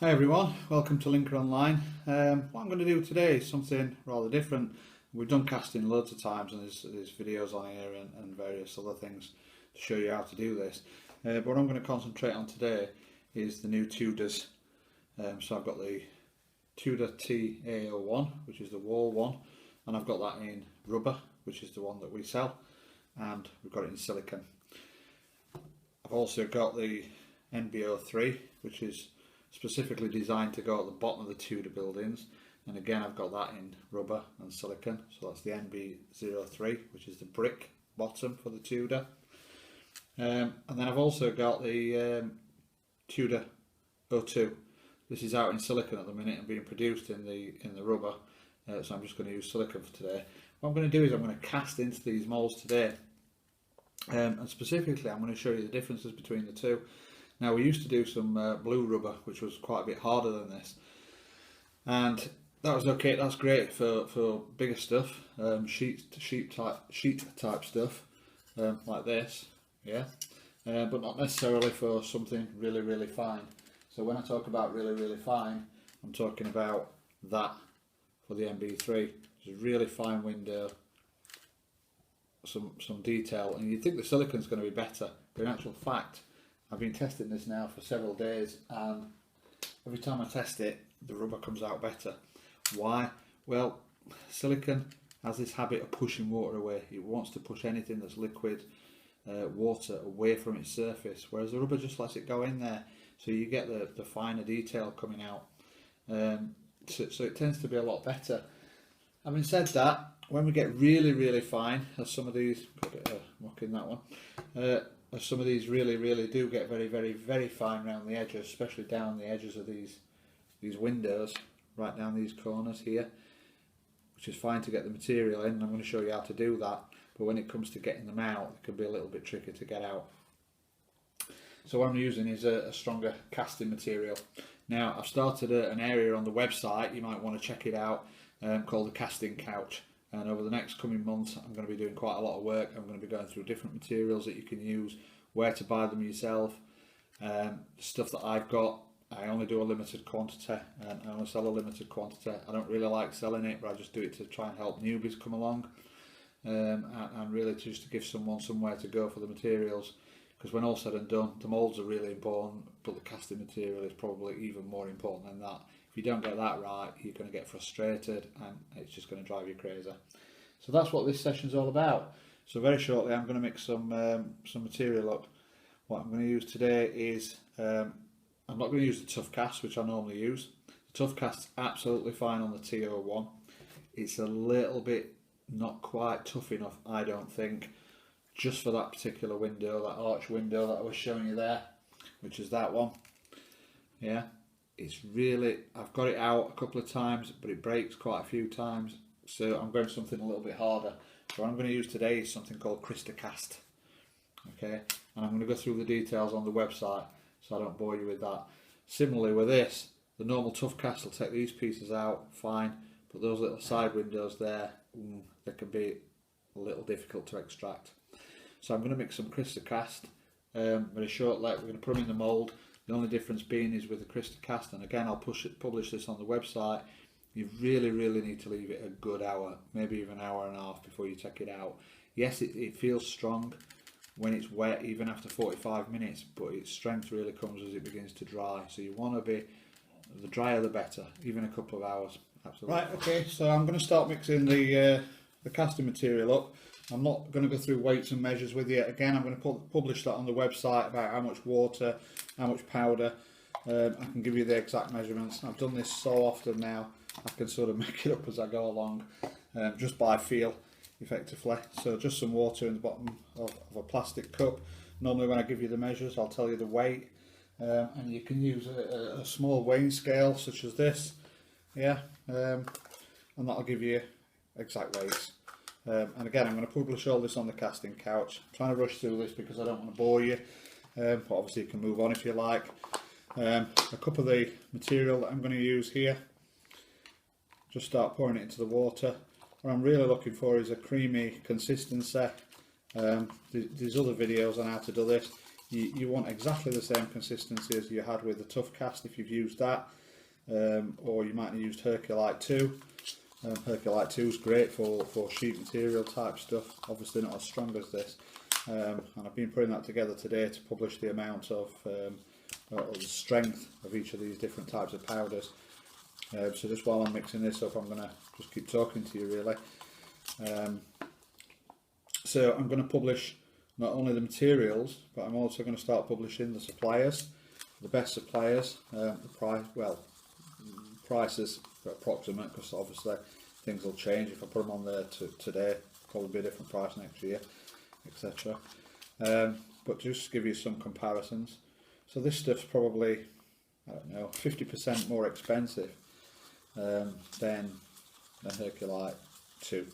Hi everyone, welcome to Linka Online. What I'm going to do today is something rather different. We've done casting loads of times and there's videos on here and various other things to show you how to do this. But what I'm going to concentrate on today is the new Tudors. So I've got the Tudor TA01, which is the wall one, and I've got that in rubber, which is the one that we sell, and we've got it in silicone. I've also got the NB03, which is specifically designed to go at the bottom of the Tudor buildings, and again I've got that in rubber and silicone. So that's the NB03, which is the brick bottom for the Tudor, and then I've also got the Tudor 02. This is out in silicone at the minute and being produced in the rubber, so I'm just going to use silicone for today. What I'm going to do is I'm going to cast into these moulds today, and specifically I'm going to show you the differences between the two. Now, we used to do some blue rubber, which was quite a bit harder than this, and that was okay. That's great for bigger stuff, sheet type stuff, like this, yeah, but not necessarily for something really fine. So when I talk about really fine, I'm talking about that for the NB3. It's a really fine window, some detail, and you'd think the silicone's going to be better, but in actual fact, I've been testing this now for several days, and every time I test it, the rubber comes out better. Why? Well, silicone has this habit of pushing water away. It wants to push anything that's liquid, water, away from its surface, whereas the rubber just lets it go in there, so you get the finer detail coming out. So it tends to be a lot better. Having said that, when we get really fine, as some of these, got a bit of muck in that one, as some of these really do get very fine around the edges, especially down the edges of these windows, right down these corners here, which is fine to get the material in, and I'm going to show you how to do that. But when it comes to getting them out, it can be a little bit tricky to get out. So what I'm using is a stronger casting material. Now, I've started an area on the website, you might want to check it out, called the Casting Couch. And over the next coming months, I'm going to be doing quite a lot of work. I'm going to be going through different materials that you can use, where to buy them yourself, stuff that I've got. I only do a limited quantity, and I only sell a limited quantity. I don't really like selling it, but I just do it to try and help newbies come along, and really just to give someone somewhere to go for the materials. Because when all said and done, the moulds are really important, but the casting material is probably even more important than that. If you don't get that right, you're going to get frustrated and it's just going to drive you crazy. So that's what this session's all about. So very shortly I'm going to mix some material up. What I'm going to use today is, I'm not going to use the Tuff Cast, which I normally use. The Tuff Cast's absolutely fine on the TO1. It's a little bit not quite tough enough, I don't think, just for that particular window, that arch window that I was showing you there, which is that one. Yeah. It's really, I've got it out a couple of times, but it breaks quite a few times, so I'm going something a little bit harder. So what I'm going to use today is something called Cast. Okay, and I'm going to go through the details on the website, so I don't bore you with that. Similarly with this, the normal Tuff Cast will take these pieces out, fine, but those little side windows there, they can be a little difficult to extract. So I'm going to mix some Cast very shortly. We're going to put them in the mould. The only difference being is with the Cast, and again I'll publish this on the website, you really need to leave it a good hour, maybe even an hour and a half before you take it out. Yes, it feels strong when it's wet, even after 45 minutes, but its strength really comes as it begins to dry. So you want to be, the drier the better, even a couple of hours. Absolutely. Right, okay, so I'm going to start mixing the casting material up. I'm not going to go through weights and measures with you. Again, I'm going to publish that on the website about how much water, how much powder. I can give you the exact measurements. I've done this so often now, I can sort of make it up as I go along, just by feel, effectively. So just some water in the bottom of a plastic cup. Normally when I give you the measures, I'll tell you the weight, and you can use a small weighing scale such as this, yeah, and that'll give you exact weights. And again, I'm going to publish all this on the Casting Couch. I'm trying to rush through this because I don't want to bore you, but obviously you can move on if you like. A cup of the material that I'm going to use here, just start pouring it into the water. What I'm really looking for is a creamy consistency. There's other videos on how to do this. you want exactly the same consistency as you had with the Tuff Cast if you've used that, or you might have used Herculite 2. Herculite 2 is great for sheet material type stuff, obviously not as strong as this, and I've been putting that together today to publish the amount of the strength of each of these different types of powders. So just while I'm mixing this up, I'm going to just keep talking to you really. So I'm going to publish not only the materials, but I'm also going to start publishing the suppliers, the best suppliers, the prices are approximate because obviously things will change. If I put them on there today, probably be a different price next year, etc. But just to give you some comparisons. So this stuff's probably, I don't know, 50% more expensive than Herculite 2,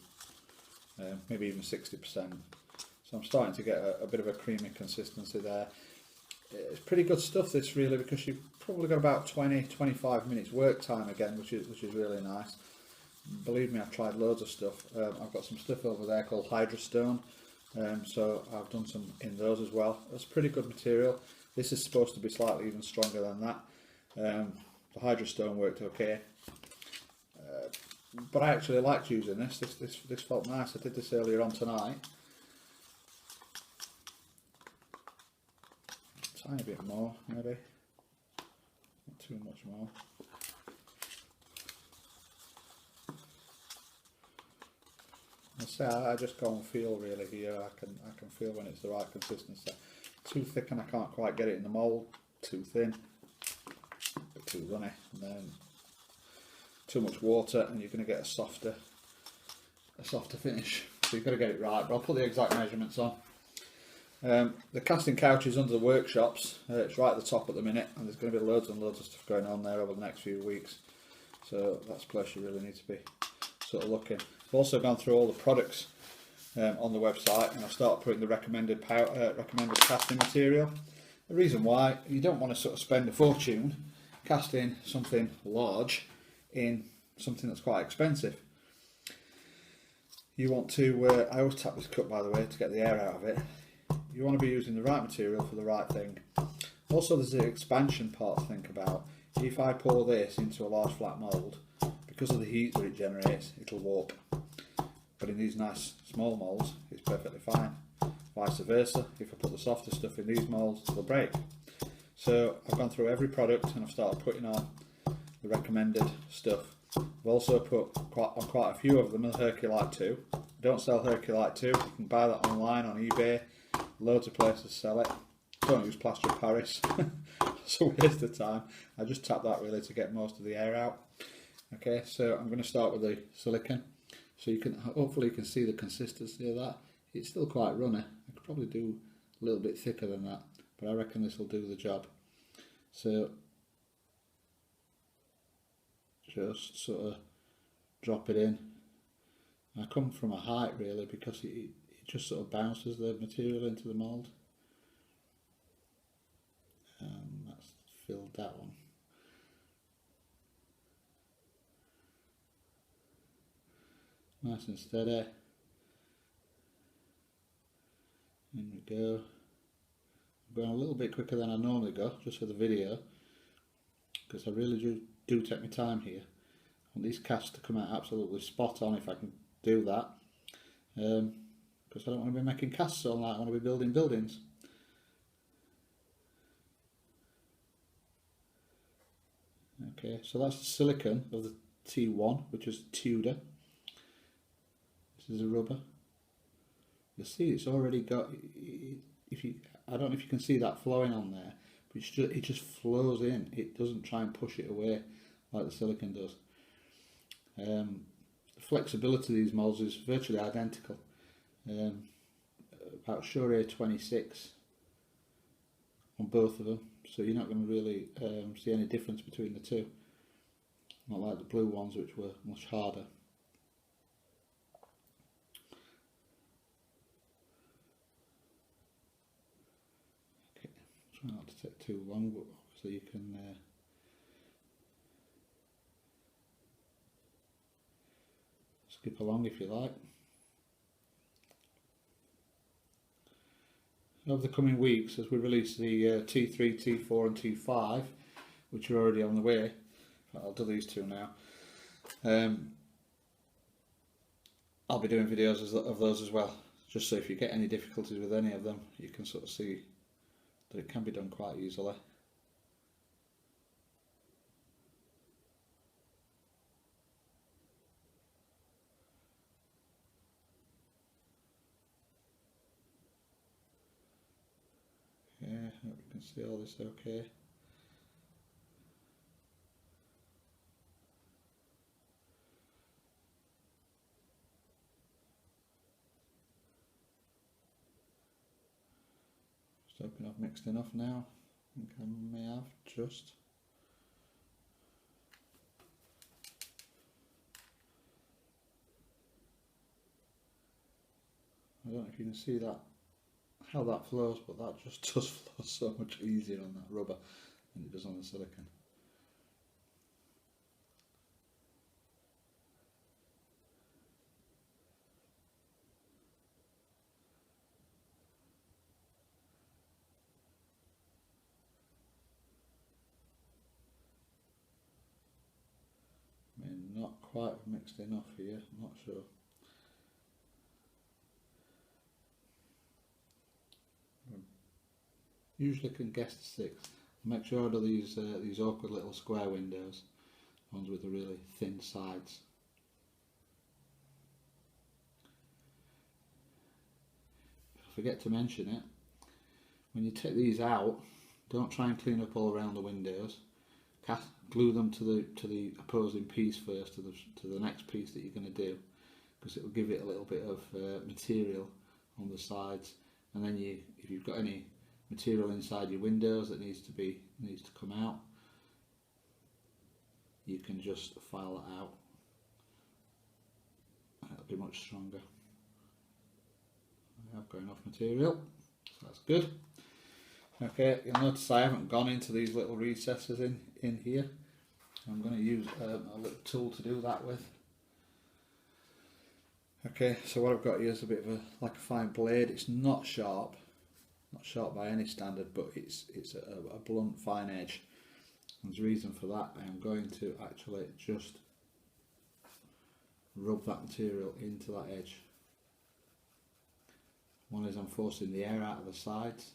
maybe even 60%. So I'm starting to get a bit of a creamy consistency there. It's pretty good stuff this really, because you've probably got about 20-25 minutes work time again, which is really nice. Believe me, I've tried loads of stuff. I've got some stuff over there called Hydrostone, so I've done some in those as well. It's pretty good material. This is supposed to be slightly even stronger than that. The Hydrostone worked okay, but I actually liked using this. This felt nice. I did this earlier on tonight. Tiny bit more, maybe. Not too much more. I just go and feel really here. I can feel when it's the right consistency. Too thick and I can't quite get it in the mould. Too thin, a bit too runny, and then too much water, and you're going to get a softer finish. So you've got to get it right. But I'll put the exact measurements on. The casting couch is under the workshops. It's right at the top at the minute, and there's going to be loads and loads of stuff going on there over the next few weeks. So that's a place you really need to be sort of looking. I've also gone through all the products on the website, and I've started putting the recommended casting material. The reason why, you don't want to sort of spend a fortune casting something large in something that's quite expensive. You want to, I always tap this cup by the way to get the air out of it. You want to be using the right material for the right thing. Also there's the expansion part to think about. If I pour this into a large flat mould, because of the heat that it generates, it'll warp. But in these nice small moulds, it's perfectly fine. Vice versa, if I put the softer stuff in these moulds, it'll break. So I've gone through every product and I've started putting on the recommended stuff. I've also put on quite a few of them the Herculite 2. I don't sell Herculite 2, you can buy that online on eBay. Loads of places sell it. Don't use plaster of Paris. It's a waste of time. I just tap that really to get most of the air out. Okay, so I'm going to start with the silicone. So you can hopefully you can see the consistency of that. It's still quite runny. I could probably do a little bit thicker than that, but I reckon this will do the job. So just sort of drop it in. I come from a height really because it just sort of bounces the material into the mould. That's filled that one. Nice and steady. In we go. I'm going a little bit quicker than I normally go, just for the video, because I really do take my time here. I want these casts to come out absolutely spot on if I can do that. Because I don't want to be making casts all night, I want to be building buildings. Okay, so that's the silicone of the T1, which is Tudor. This is a rubber. You'll see it's already got, I don't know if you can see that flowing on there, but it just flows in. It doesn't try and push it away like the silicone does. The flexibility of these moulds is virtually identical. About Sure 26 on both of them, so you're not going to really see any difference between the two. Not like the blue ones, which were much harder. Okay, try not to take too long, but so you can skip along if you like. over the coming weeks, as we release the T3, T4 and T5, which are already on the way. I'll do these two now. I'll be doing videos of those as well, just so if you get any difficulties with any of them, you can sort of see that it can be done quite easily. Yeah, I hope you can see all this okay. Just hoping I've mixed enough now. I think I may have just. I don't know if you can see that, how that flows, but that just does flow so much easier on that rubber than it does on the silicone. May not quite have mixed enough here, I'm not sure. Usually can guess the 6. Make sure I do these awkward little square windows, ones with the really thin sides. If I forget to mention it, when you take these out, don't try and clean up all around the windows. Glue them to the opposing piece first, to the next piece that you're going to do, because it will give it a little bit of material on the sides, and then if you've got any material inside your windows that needs to come out, you can just file that out and it'll be much stronger. I've got enough material, so that's good. Okay, you'll notice I haven't gone into these little recesses in here. I'm going to use a little tool to do that with. Okay, so what I've got here is a bit of like a fine blade. It's not sharp by any standard, but it's a blunt, fine edge. And there's a reason for that. I am going to actually just rub that material into that edge. One is I'm forcing the air out of the sides,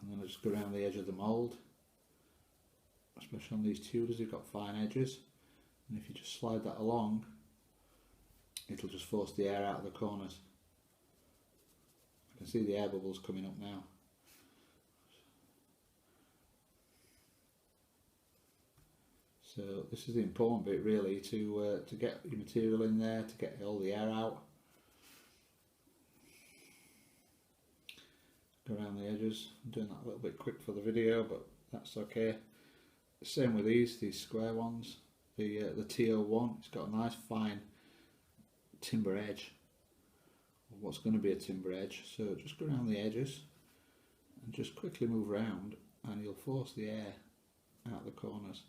and then I just go around the edge of the mould, especially on these Tudors, you've got fine edges, and if you just slide that along, it'll just force the air out of the corners. I can see the air bubbles coming up now. So this is the important bit really, to get your material in there, to get all the air out. Go around the edges. I'm doing that a little bit quick for the video, but that's okay. Same with these square ones. The T01, it's got a nice fine timber edge, or what's going to be a timber edge. So just go around the edges and just quickly move around, and you'll force the air out the corners.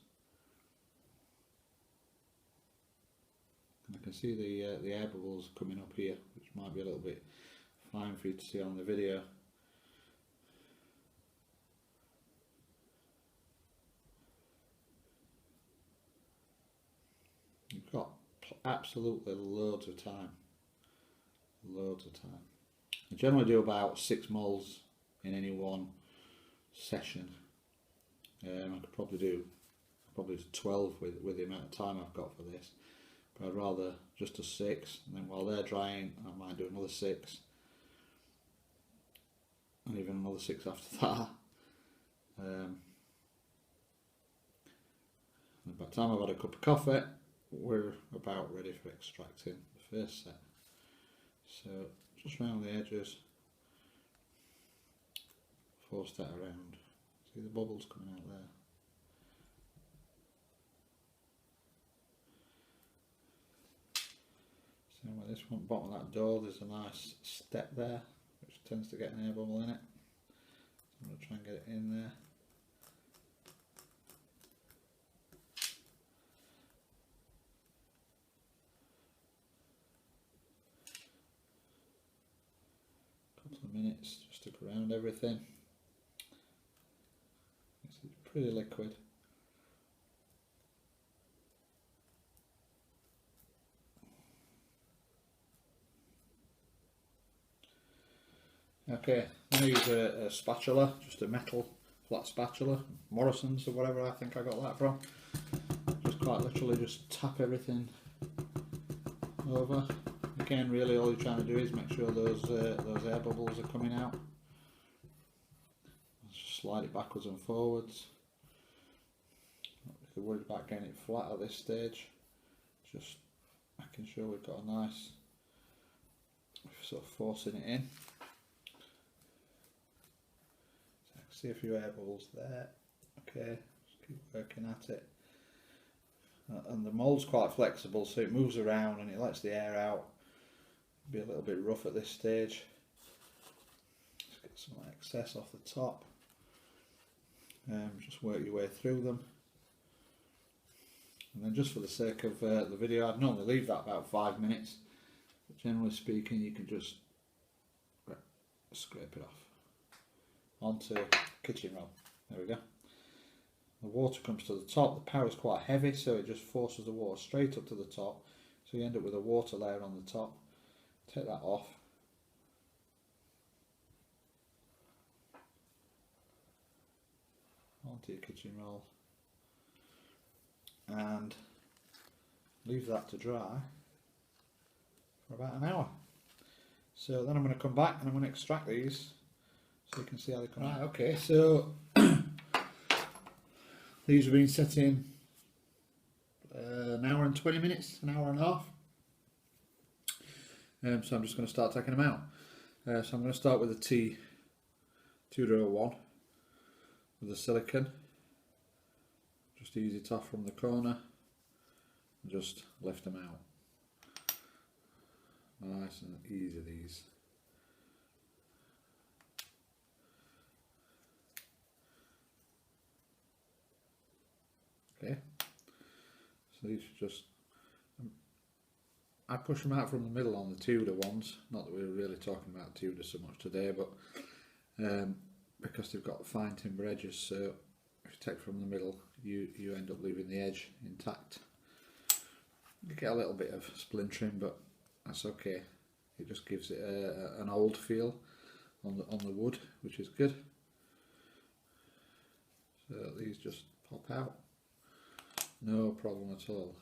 And I can see the air bubbles coming up here, which might be a little bit fine for you to see on the video. You've got absolutely loads of time. I generally do about 6 moulds in any one session. I could probably do 12 with the amount of time I've got for this, but I'd rather just do 6, and then while they're drying I might do another 6, and even another 6 after that. And by the time I've had a cup of coffee, we're about ready for extracting the first set. So just round the edges, force that around. See the bubbles coming out there. Same with this one, bottom of that door, there's a nice step there which tends to get an air bubble in it. So I'm going to try and get it in there. of minutes just to go around everything. It's pretty liquid. Okay, I'm going to use a spatula, just a metal flat spatula, Morrison's or whatever I think I got that from. Just quite literally just tap everything over. Again, really all you're trying to do is make sure those air bubbles are coming out. Just slide it backwards and forwards. Not really worried about getting it flat at this stage. Just making sure we've got a nice sort of forcing it in. See a few air bubbles there. Okay, just keep working at it. And the mould's quite flexible, so it moves around and it lets the air out. Be a little bit rough at this stage. Just get some excess off the top. Just work your way through them. And then just for the sake of the video, I'd normally leave that about 5 minutes. But generally speaking, you can just scrape it off onto kitchen roll. There we go. The water comes to the top. The power is quite heavy, so it just forces the water straight up to the top. So you end up with a water layer on the top. Take that off. Onto your kitchen roll. And leave that to dry for about an hour. So then I'm going to come back and I'm going to extract these so you can see how they come out. Okay, so these have been set in an hour and 20 minutes, an hour and a half. So I'm just going to start taking them out. So I'm going to start with a T201 with the silicone. Just ease it off from the corner and just lift them out. Nice and easy these. Okay, so these are just, I push them out from the middle on the Tudor ones, not that we're really talking about Tudor so much today, but because they've got fine timber edges, so if you take from the middle you end up leaving the edge intact. You get a little bit of splintering, but that's okay, it just gives it an old feel on the wood, which is good. So these just pop out. No problem at all.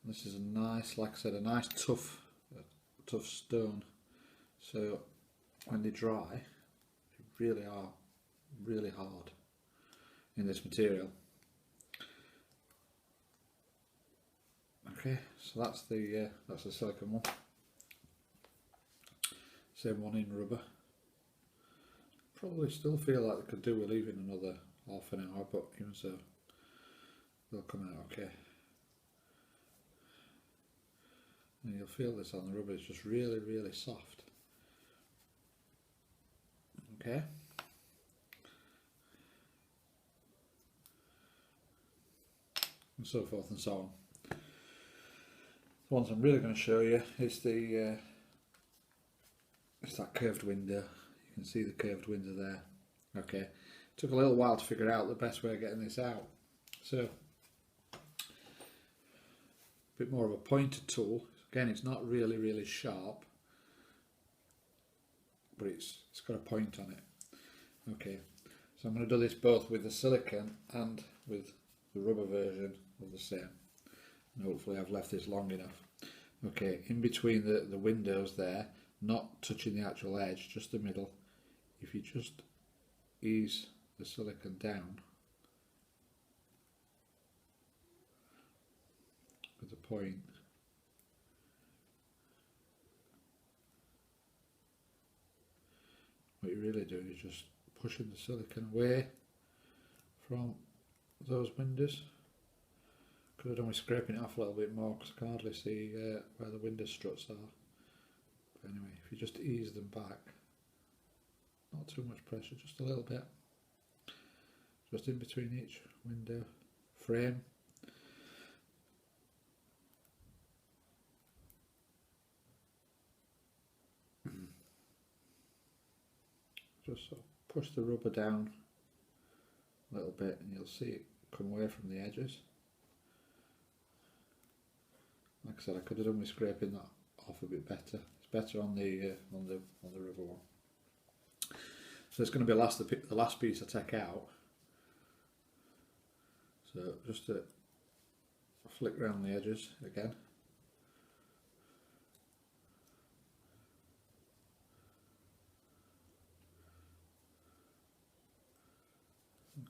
And this is a nice, like I said, a nice tough stone. So when they dry, they really are really hard in this material. Okay, so that's the silicone one. Same one in rubber. Probably still feel like they could do with leaving another half an hour, but even so, they'll come out okay. And you'll feel this on the rubber, it's just really, really soft. Okay. And so forth and so on. The ones I'm really going to show you is it's that curved window. You can see the curved window there. Okay. Took a little while to figure out the best way of getting this out. So bit more of a pointed tool. Again, it's not really sharp, but it's got a point on it. Okay, so I'm going to do this both with the silicone and with the rubber version of the same, and hopefully I've left this long enough. Okay, in between the windows there, not touching the actual edge, just the middle, if you just ease the silicone down with the point, what you're really doing is just pushing the silicone away from those windows. Could have done with scraping it off a little bit more because I can hardly see where the window struts are. But anyway, if you just ease them back, not too much pressure, just a little bit, just in between each window frame. just sort of push the rubber down a little bit and you'll see it come away from the edges. Like I said, I could have done with scraping that off a bit better. It's better on the rubber one. So it's going to be the last piece I take out. So just to flick around the edges again.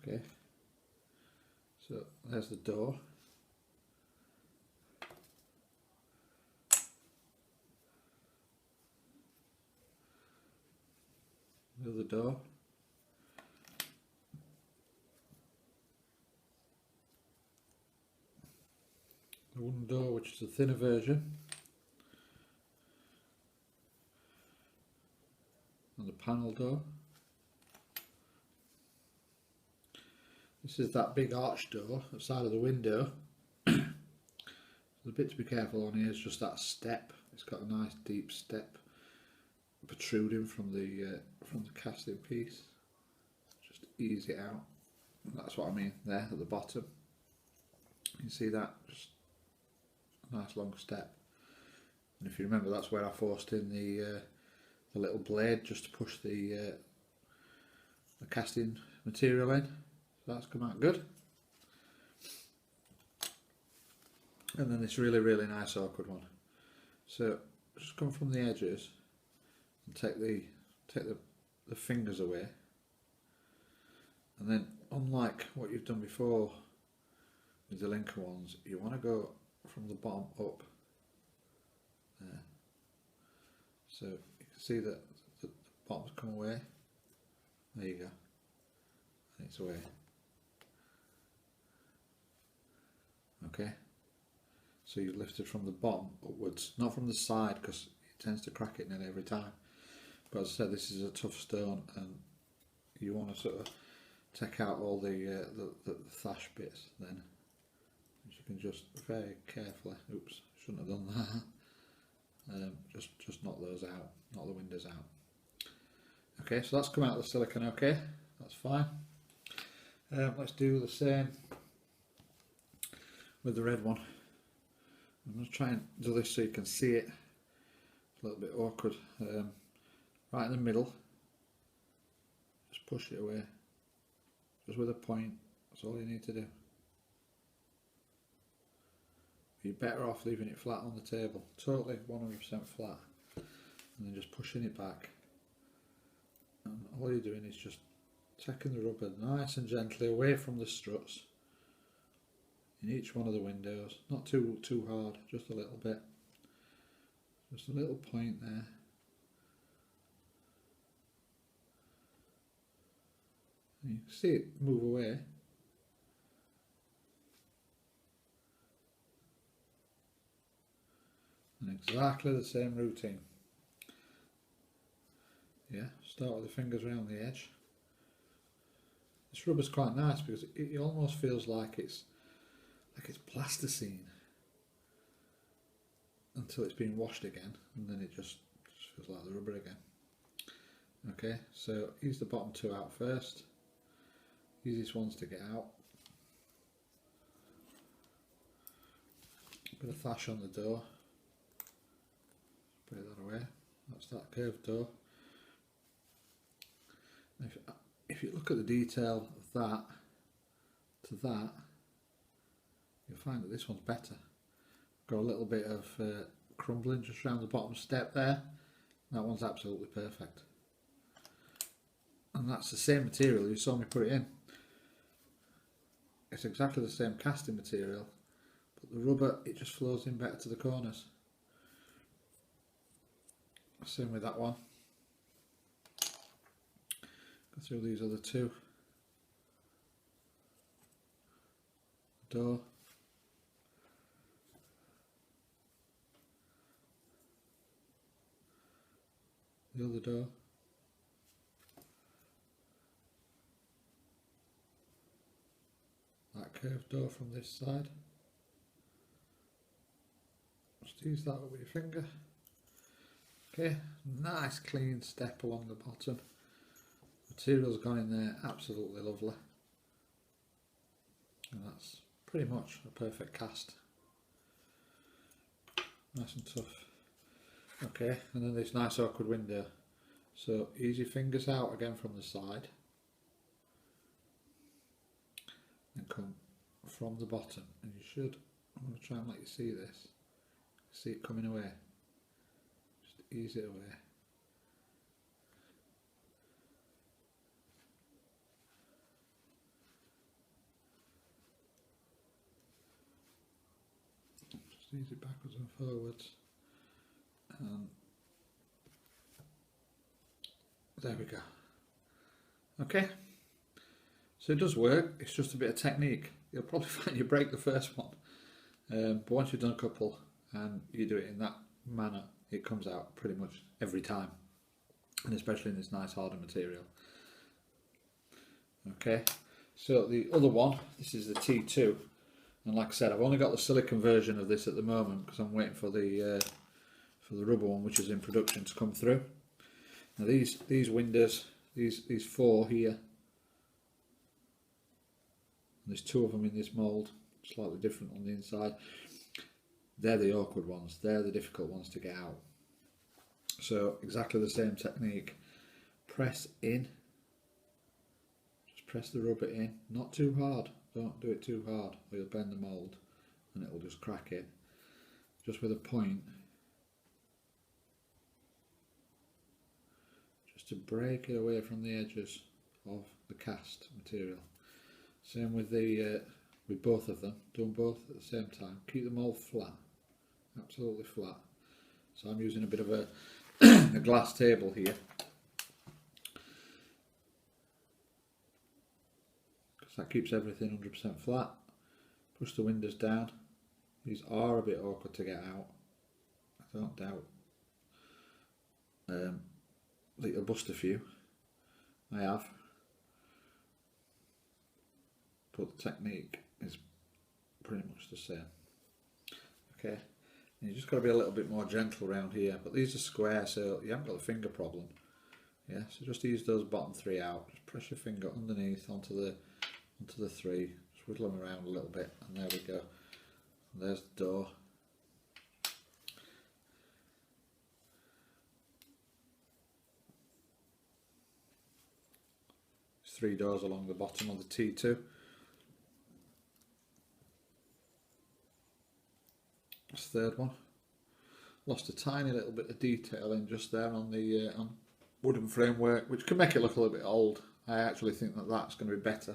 Okay, so there's the door. The other door. The wooden door, which is a thinner version. And the panel door. This is that big arch door outside of the window. The bit to be careful on here is just that step. It's got a nice deep step protruding from the casting piece. Just ease it out. That's what I mean there at the bottom. You can see that, just a nice long step. And if you remember, that's where I forced in the little blade just to push the casting material in. So that's come out good. And then this really nice awkward one. So just come from the edges and take the fingers away, and then, unlike what you've done before with the Linka ones, you want to go from the bottom up there. So you can see that the bottom's come away. There you go, and it's away. Okay, so you lift it from the bottom upwards, not from the side, because it tends to crack it nearly every time. But as I said, this is a tough stone, and you want to sort of take out all the thatch bits then, which you can just very carefully, oops, shouldn't have done that, just knock those out, knock the windows out. Okay, so that's come out of the silicone, okay, that's fine. Let's do the same with the red one. I'm going to try and do this so you can see it. It's a little bit awkward. Right in the middle, just push it away, just with a point, that's all you need to do. You're better off leaving it flat on the table, totally 100% flat, and then just pushing it back. And all you're doing is just taking the rubber nice and gently away from the struts in each one of the windows, not too hard, just a little bit, just a little point there. You can see it move away. And exactly the same routine. Yeah, start with the fingers around the edge. This rubber's quite nice because it almost feels like it's plasticine until it's been washed again, and then it just feels like the rubber again. Okay, so use the bottom two out first. Easiest ones to get out. Bit of thatch on the door. Put that away. That's that curved door. If you look at the detail of that to that, you'll find that this one's better. Got a little bit of crumbling just around the bottom step there. That one's absolutely perfect. And that's the same material you saw me put it in. It's exactly the same casting material, but the rubber, it just flows in better to the corners. Same with that one. Go through these other two. Door. The other door. That curved door from this side. Just use that with your finger. Okay, nice clean step along the bottom. Material's gone in there absolutely lovely, and that's pretty much a perfect cast. Nice and tough. Okay, and then this nice awkward window. So ease your fingers out again from the side and come from the bottom, and you should, I'm going to try and let you see this, see it coming away, just ease it away. Just ease it backwards and forwards, and there we go. Okay, so it does work, it's just a bit of technique. You'll probably find you break the first one, but once you've done a couple and you do it in that manner, it comes out pretty much every time, and especially in this nice harder material. Okay, so the other one, this is the T2, and like I said, I've only got the silicone version of this at the moment because I'm waiting for the rubber one, which is in production, to come through. Now these windows, these four here, there's two of them in this mould, slightly different on the inside. They're the awkward ones, they're the difficult ones to get out. So exactly the same technique. Press in, just press the rubber in, not too hard, don't do it too hard or you'll bend the mould and it will just crack it. Just with a point, just to break it away from the edges of the cast material. Same with the with both of them, do them both at the same time. Keep them all flat, absolutely flat. So I'm using a bit of a, a glass table here, because that keeps everything 100% flat. Push the windows down. These are a bit awkward to get out, I don't doubt. I think I'll bust a few, I have. But the technique is pretty much the same. Okay, and you just got to be a little bit more gentle around here, but these are square, so you haven't got the finger problem. Yeah, so just ease those bottom three out, just press your finger underneath onto the three, just wiggle them around a little bit, and there we go. And there's the door. There's 3 doors along the bottom of the T2. This third one, lost a tiny little bit of detail in just there on the on wooden framework, which can make it look a little bit old. I actually think that that's going to be better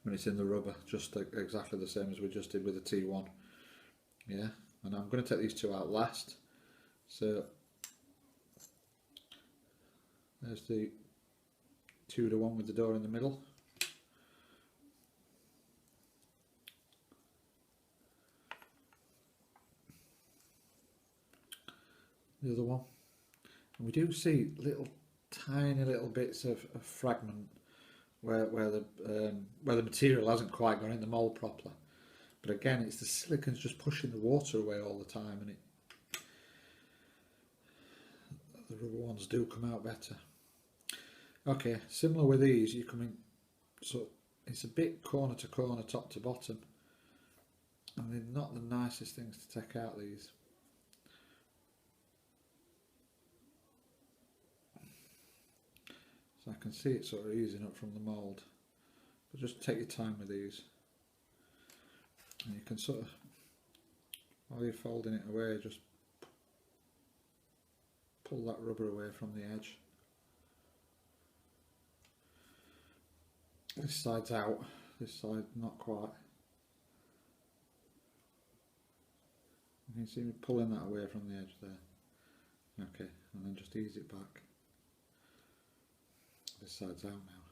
when it's in the rubber, just exactly the same as we just did with the T1. Yeah, and I'm going to take these two out last. So there's the 2 to 1 with the door in the middle. The other one, and we do see little tiny little bits of fragment where the material hasn't quite gone in the mould properly, but again it's the silicone's just pushing the water away all the time, and the rubber ones do come out better. Okay, similar with these, you come in, so it's a bit corner to corner, top to bottom, and they're not the nicest things to take out, these. So I can see it sort of easing up from the mould, but just take your time with these, and you can sort of, while you're folding it away, just pull that rubber away from the edge. This side's out, this side not quite. You can see me pulling that away from the edge there. Okay, and then just ease it back. This side's out now.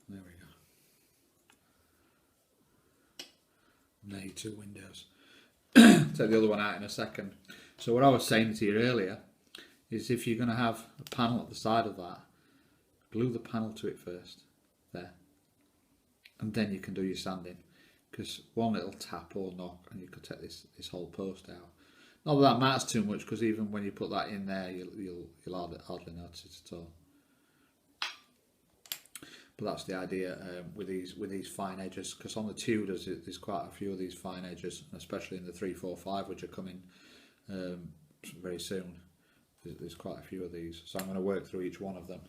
There we go. And there are your 2 windows. Take the other one out in a second. So what I was saying to you earlier is, if you're going to have a panel at the side of that, glue the panel to it first, there, and then you can do your sanding, because one little tap or knock and you could take this whole post out. Not that that matters too much, because even when you put that in there, you'll hardly notice it at all. But that's the idea with these fine edges, because on the Tudors there's quite a few of these fine edges, especially in the 345, which are coming very soon. There's quite a few of these, so I'm going to work through each one of them.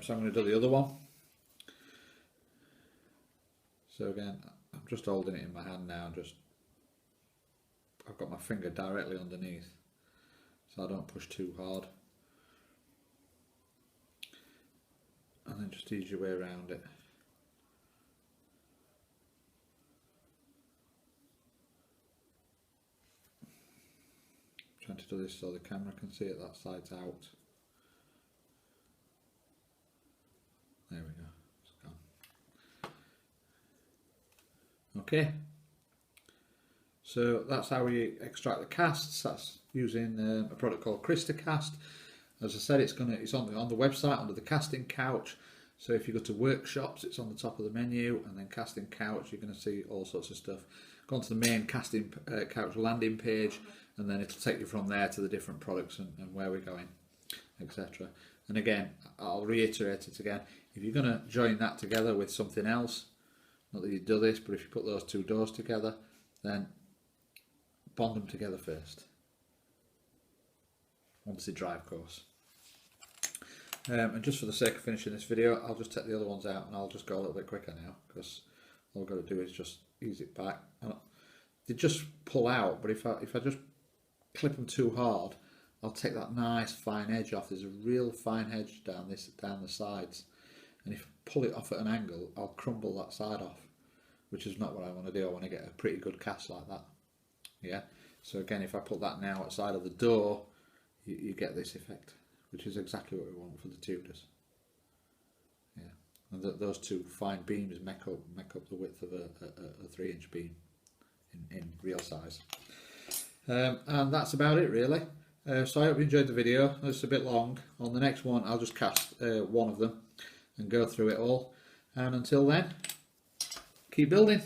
So I'm going to do the other one. So again, I'm just holding it in my hand now. I've got my finger directly underneath, so I don't push too hard. And then just ease your way around it. I'm trying to do this so the camera can see it, that side's out. There we go, it's gone. Okay, so that's how we extract the casts. That's using a product called Cast. As I said, it's on the website under the casting couch. So if you go to workshops, it's on the top of the menu, and then casting couch, you're going to see all sorts of stuff. Go onto the main casting couch landing page, and then it'll take you from there to the different products and where we're going, etc. And again, I'll reiterate it again, if you're going to join that together with something else, not that you do this, but if you put those two doors together, then bond them together first once they dry, of course. And just for the sake of finishing this video, I'll just take the other ones out, and I'll just go a little bit quicker now, because all I've got to do is just ease it back. They just pull out, but if I just clip them too hard, I'll take that nice fine edge off. There's a real fine edge down the sides, and if I pull it off at an angle, I'll crumble that side off, which is not what I want to do. I want to get a pretty good cast like that. Yeah. So again, if I put that now outside of the door, you get this effect, which is exactly what we want for the Tudors. Yeah, and those two fine beams make up the width of a 3-inch beam in real size. And that's about it really. So I hope you enjoyed the video. It's a bit long. On the next one, I'll just cast one of them and go through it all. And until then, keep building.